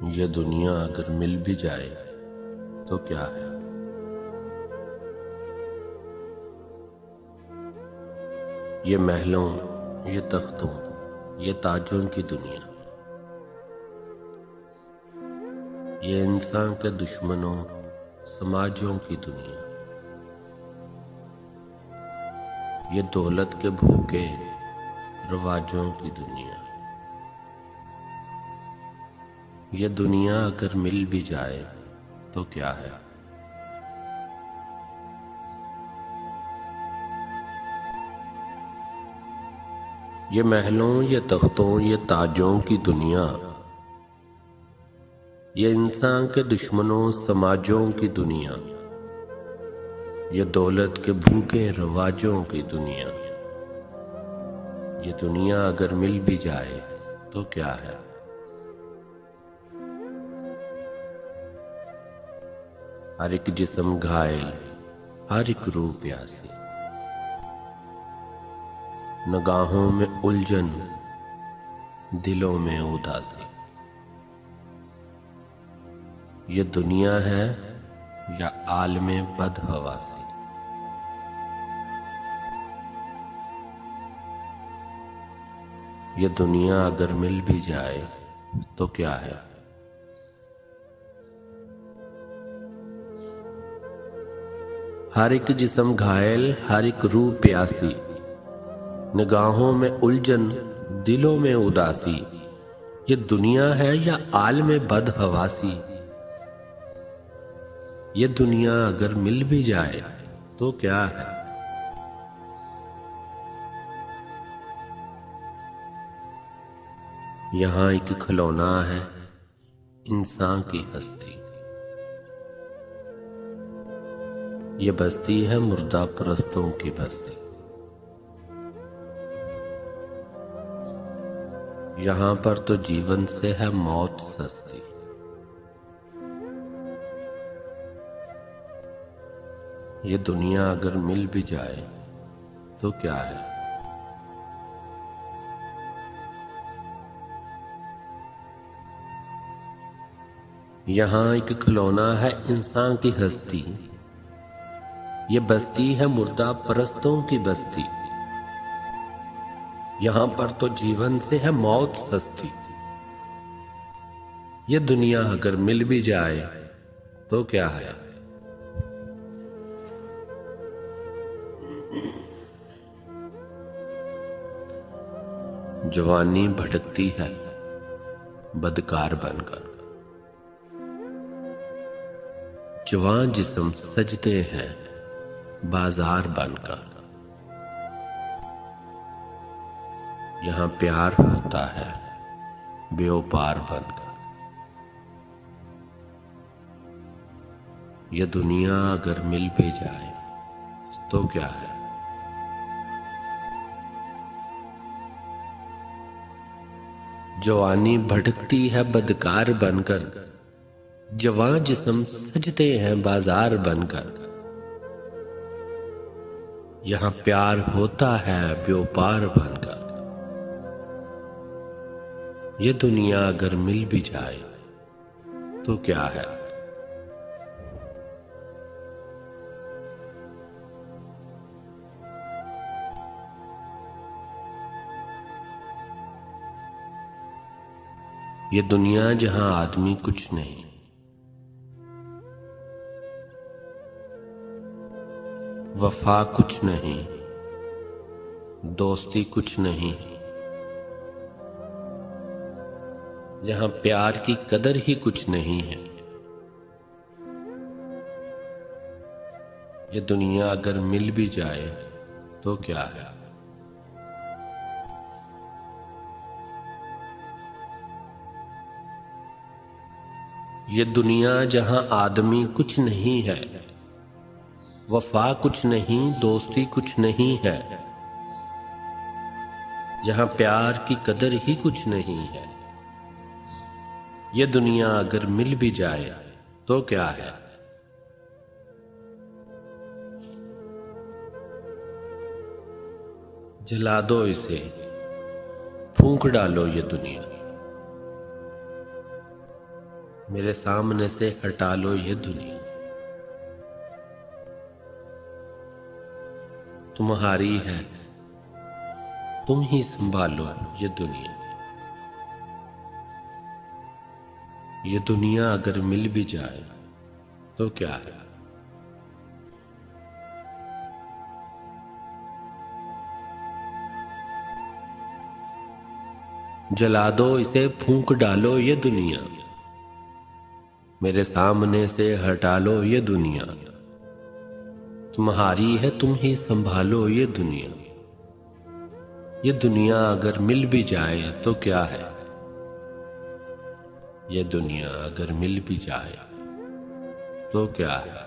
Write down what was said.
ये दुनिया अगर मिल भी जाए तो क्या है। ये महलों, ये तख्तों, ये ताजों की दुनिया, ये इंसान के दुश्मनों समाजों की दुनिया, ये दौलत के भूखे रवाजों की दुनिया। ये दुनिया अगर मिल भी जाए तो क्या है। ये महलों, ये तख्तों, ये ताजों की दुनिया, ये इंसान के दुश्मनों समाजों की दुनिया, ये दौलत के भूखे रवाजों की दुनिया। ये दुनिया अगर मिल भी जाए तो क्या है। हर एक जिस्म घायल, हर एक रूह प्यासी, निगाहों में उलझन, दिलों में उदासी। ये दुनिया है या आलमे बदहवासी। ये दुनिया अगर मिल भी जाए तो क्या है। हर एक जिस्म घायल, हर एक रूह प्यासी, निगाहों में उलझन, दिलों में उदासी। ये दुनिया है या आलमे बदहवासी। ये दुनिया अगर मिल भी जाए तो क्या है। यहाँ एक खिलौना है इंसान की हस्ती। ये बस्ती है मुर्दा परस्तों की बस्ती। यहाँ पर तो जीवन से है मौत सस्ती। ये दुनिया अगर मिल भी जाए तो क्या है। यहाँ एक खिलौना है इंसान की हस्ती। ये बस्ती है मुर्दा परस्तों की बस्ती। यहाँ पर तो जीवन से है मौत सस्ती। ये दुनिया अगर मिल भी जाए तो क्या है। जवानी भटकती है बदकार बनकर, जवान जिस्म सजते हैं बाजार बनकर। यहाँ प्यार होता है व्यापार बनकर। यह दुनिया अगर मिल भी जाए तो क्या है। जवानी भटकती है बदकार बनकर, जवान जिस्म सजते हैं बाजार बनकर। यहाँ प्यार होता है व्यापार बनकर। ये दुनिया अगर मिल भी जाए तो क्या है। ये दुनिया जहां आदमी कुछ नहीं, वफा कुछ नहीं, दोस्ती कुछ नहीं, जहां प्यार की कदर ही कुछ नहीं है। ये दुनिया अगर मिल भी जाए तो क्या है। ये दुनिया जहां आदमी कुछ नहीं है, वफा कुछ नहीं, दोस्ती कुछ नहीं है, जहां प्यार की कदर ही कुछ नहीं है। ये दुनिया अगर मिल भी जाए तो क्या है। जला दो इसे, फूंक डालो ये दुनिया, मेरे सामने से हटा लो ये दुनिया। तुम्हारी है, तुम ही संभालो ये दुनिया। ये दुनिया अगर मिल भी जाए तो क्या है। जला दो इसे, फूंक डालो ये दुनिया। मेरे सामने से हटा लो ये दुनिया। तुम्हारी है, तुम ही संभालो ये दुनिया। ये दुनिया अगर मिल भी जाए तो क्या है। ये दुनिया अगर मिल भी जाए तो क्या है।